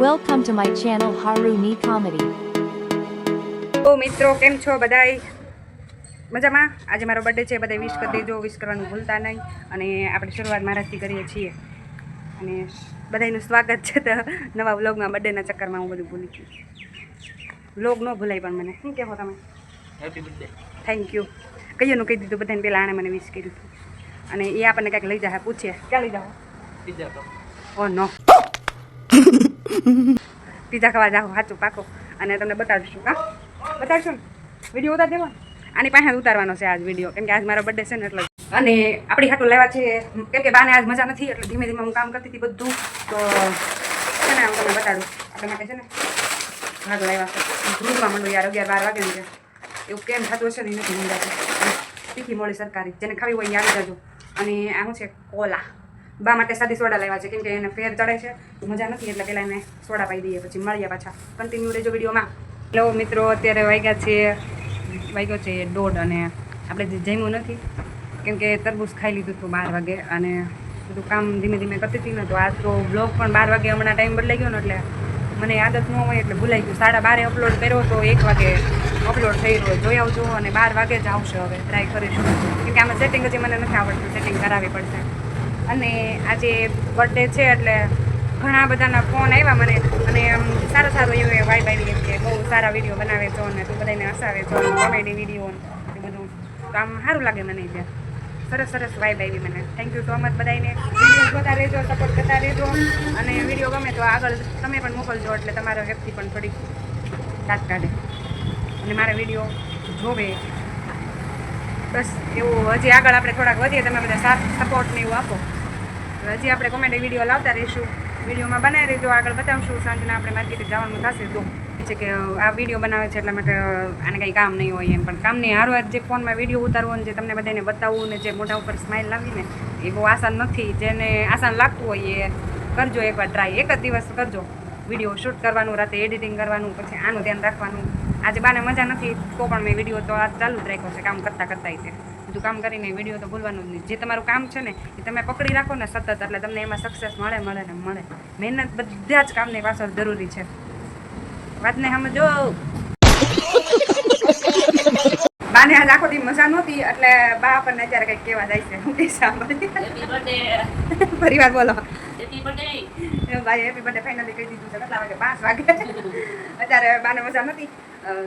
Welcome to my channel Haruni Comedy. તો મિત્રો કેમ છો બધાય મજામાં? આજે મારો બર્થડે છે, બધા વિશ કરી દેજો, વિશ કરવાનું ભૂલતા નહીં. અને આપણે શરૂઆત મારાથી કરીએ છીએ અને બધાનું સ્વાગત છે તો નવા વ્લોગમાં. બર્થડેના ચક્કરમાં હું બધું ભૂલી ગયું. વ્લોગ ન ભૂલાય પણ મને શું કહેવો તમે? Happy birthday. Thank you. કહીએનું કહી દીધું બધાને, પહેલાં આણે મને વિશ કર્યું હતું અને એ આપણને કંઈક લઈ જાય, પૂછીએ ક્યાં લઈ જાઓ? પીઝા તો ઓ નો, પીઝા ખાવા જાઓ, સાચું પાકો. અને તમને બતાવીશું. હા બતાવીશું ને, વિડીયો ઉતાર દેવા. આની પાસે ઉતારવાનો છે આજ વિડીયો, કેમ કે આજ મારો બર્થડે છે ને એટલે. અને આપણી હાટું લેવા છે, કેમ કે બાને આજ મજા નથી એટલે ધીમે ધીમે હું કામ કરતી હતી બધું. તો છે ને હું તમને બતાડું, આપણા માટે છે ને ભાગ લાવ્યા છે. ધ્રુવવા માંડું યાર, 11-12 વાગે ને એવું કેમ થતું હશે ને એ નથી મંડાતું. તીખી મોળી સરકારી, જેને ખાવી હોય એ આવી જજો. અને આ શું છે, કોલા. બા માટે સાદી સોડા લાવ્યા છે, કેમ કે એને ફેર ચડે છે, મજા નથી એટલે પહેલાં એને સોડા પાઈ દઈએ, પછી મળીએ પાછા. કન્ટિન્યુ રહેજો વિડીયોમાં. હેલો મિત્રો, અત્યારે વાગ્યો છે 1:30 અને આપણે જે જમ્યું નથી, કેમ કે તરબૂચ ખાઈ લીધું હતું 12 વાગે અને બધું કામ ધીમે ધીમે કરતી હતી ને. તો આજ તો બ્લોગ પણ 12 વાગે હમણાં ટાઈમ બદલાઈ ગયો ને એટલે મને આદત ન હોય એટલે ભૂલાઈ ગયું. 12:30 અપલોડ કર્યો તો 1 વાગે અપલોડ થઈ રહ્યો. જોઈ આવજો અને 12 વાગે જ આવશે. હવે ટ્રાય કરીશું, કેમ કે આમાં સેટિંગ હજી મને નથી આવડતું, સેટિંગ કરાવવી પડશે. અને આજે બર્થડે છે એટલે ઘણા બધાના ફોન આવ્યા મને અને સારું સારું એવું વાઇબ આવી એમ કે બહુ સારા વિડીયો બનાવે છો અને તું બધાને હસાવે છો, કોમેડી વિડીયો એ બધું. તો આમ સારું લાગે મને. ત્યાં સરસ સરસ વાઇબ આવી મને. થેન્ક યુ સો મચ બધાને. વિડીયો જોતા રહેજો, સપોર્ટ કરતા રહેજો અને વિડીયો ગમે તો આગળ તમે પણ મોકલજો, એટલે તમારો હેપથી પણ થોડીક દાંત કાઢે અને મારા વિડીયો જોવે. બસ એવું. હજી આગળ આપણે થોડાક વધીએ, તમે બધા સાથ સપોર્ટ ને એવું આપો. હજી આપણે કોમેડી વિડીયો લાવતા રહીશું, વિડીયોમાં બનાવી રહીજો. આગળ બતાવશું. સાંજના આપણે માર્કેટે જવાનું થશે તો છે કે આ વિડીયો બનાવે છે એટલા માટે આને કંઈ કામ નહીં હોય એમ, પણ કામની હારવાર જે ફોનમાં વિડીયો ઉતારવો ને જે તમને બધાને બતાવવું ને જે મોઢા ઉપર સ્માઇલ લાવીને એ બહુ આસાન નથી. જેને આસાન લાગતું હોય એ કરજો એકવાર ટ્રાય. એક જ દિવસ કરજો વિડીયો શૂટ કરવાનું, રાતે એડિટિંગ કરવાનું, પછી આનું ધ્યાન રાખવાનું. આજે બાને મજા નથી તો પણ મેં વિડીયો તો આ ચાલુ જ રાખ્યો છે, કામ કરતાં કરતાં તે બધું કામ કરીને વિડીયો તો ભૂલવાનું જ નહીં. જે તમારું કામ છે ને એ તમે પકડી રાખો ને સતત, એટલે તમને એમાં સક્સેસ મળે ને મળે. મહેનત બધા જ કામની પાછળ જરૂરી છે. વાતને સમજો. બાને આજ આખો દી મજા નહોતી એટલે બા આપણને અત્યારે કંઈક કહેવા જાય છે. હું કઈ સાંભળી પરિવાર બોલો. ભાઈ હેપી બર્થડે ફાઇનલી કહી દીધું છે. કેટલા વાગે? 5 વાગે. અત્યારે બાને મજા નથી,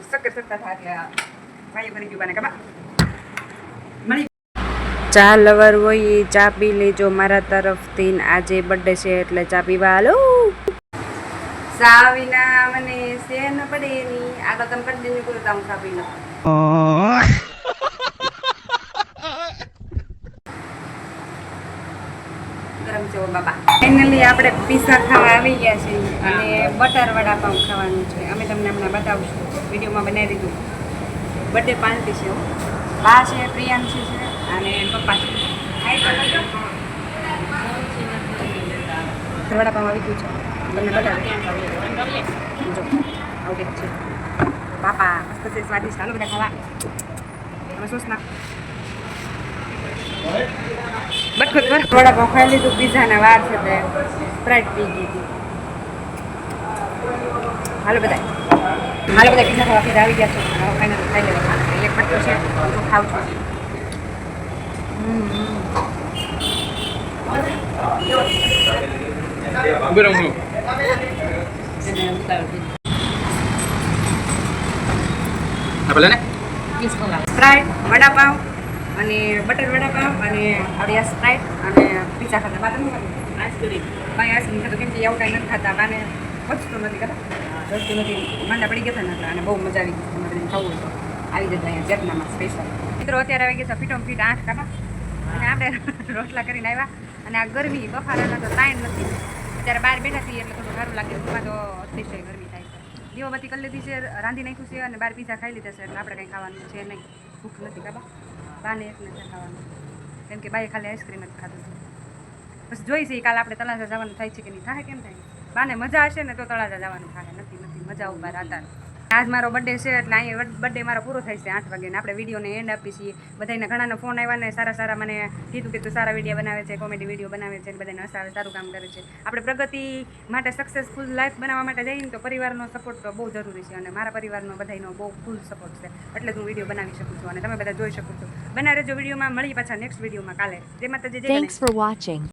શક્કર શકતા હતા એટલે ભાઈ કરી ગયું બાને કે બા ચા લવર હોય એ ચા પી લેજો મારા તરફથી. આજે બર્થડે છે એટલે ચા પીવા હાલો. સાવીના મને શેર ન પડે ની આગળ તમે કન્ટિન્યુ કરો તો હું ખા પી લઉં. ગરમ છે બાપા. ફાઇનલી આપણે પીઝા ખાવા આવી ગયા છે અને બટર વડાપાઉં ખાવાનું છે. અમે તમને હમણાં બતાવશું, વિડીયોમાં બનાવી દીધું. બર્થડે પાર્ટી છે. બા છે, પ્રિયાંશી છે અને પપ્પા છે. વડાપાઉં આવી ગયું છે, તમને બતાવી જો આવું છે બાપા. મસ્ત છે, સ્વાદિષ્ટ. હાલો બધા ખાવા. તમે સોસ નાખ. બટકું વડાપાઉં ખાઈ લીધું. પીઝાના વાર છે તે સ્પ્રાઇટ પી ગઈ હતી. હાલો બધા પીઝા ખાવા. પીઝા આવી ગયા છે, ફાઇનલ ખાઈ લેવા. એક બટકો છે હું ખાઉં છું. સ્પ્રાઇટ, વડાપાઉં અને બટર વડાપાઉં અને આપણી આ સ્પ્રાઇટ અને પીઝા ખાતા. બાદ આઈસ્ક્રીમ. ભાઈ આઈસ્ક્રીમ ખાતો, કેમ કે એવું કાંઈ નથી ખાતા. બાને પચતું નથી ખાતા, રસતું નથી. માંદા પડી ગયા હતા ને અને બહુ મજા આવી ગઈ. તમારે ખાવું તો આવી જતા અહીંયા જેટનામાં સ્પેશિયલ. મિત્રો અત્યારે આવી ગયા ફીટોમ ફીટ 8 ખાતા અને આપણે રોટલા કરીને આવ્યા. અને આ ગરમી બફારાના તો ટાઈમ નથી. અત્યારે બહાર બેઠા છીએ એટલે થોડું સારું લાગે. એમાં તો અતિશય ગરમી થાય છે. દીવાબત્તી કરી લીધી છે, રાંધી નાખ્યું છે અને બહાર પીઝા ખાઈ લીધા છે એટલે આપણે કંઈ ખાવાનું છે નહીં. ભૂખ નથી કાબા. બાને એકને છે ખાવાનું, કેમ કે બાએ ખાલી આઈસ્ક્રીમ જ ખાધું છે. બસ જોઈશે કાલે આપણે તળાજા જવાનું થાય છે કે નહીં થાય. કેમ થાય? બાને મજા હશે ને તો તળાજા જવાનું થાય. નથી મજા ઉપર આધાર. આજ મારો બર્થડે છે એટલે અહીં બર્થડે મારો પૂરો થાય છે 8 વાગે ને આપણે વિડીયોને એન્ડ આપી છીએ બધાને ઘણાના ફોન આવ્યા ને સારા મને કીધું કે તું સારા વિડીયો બનાવે છે કોમેડી વિડીયો બનાવે છે ને બધાને હસાવે સારું કામ કરે છે આપણે પ્રગતિ માટે સક્સેસફુલ લાઈફ બનાવવા માટે જઈએ ને તો પરિવારનો સપોર્ટ તો બહુ જરૂરી છે અને મારા પરિવારનો બધાનો બહુ ફૂલ સપોર્ટ છે એટલે હું વિડીયો બનાવી શકું છું અને તમે બધા જોઈ શકો છો બના રહેજો વિડીયોમાં મળી પાછા નેક્સ્ટ વિડીયોમાં કાલે જે માતાજી જય ગણેશ. Thanks for watching.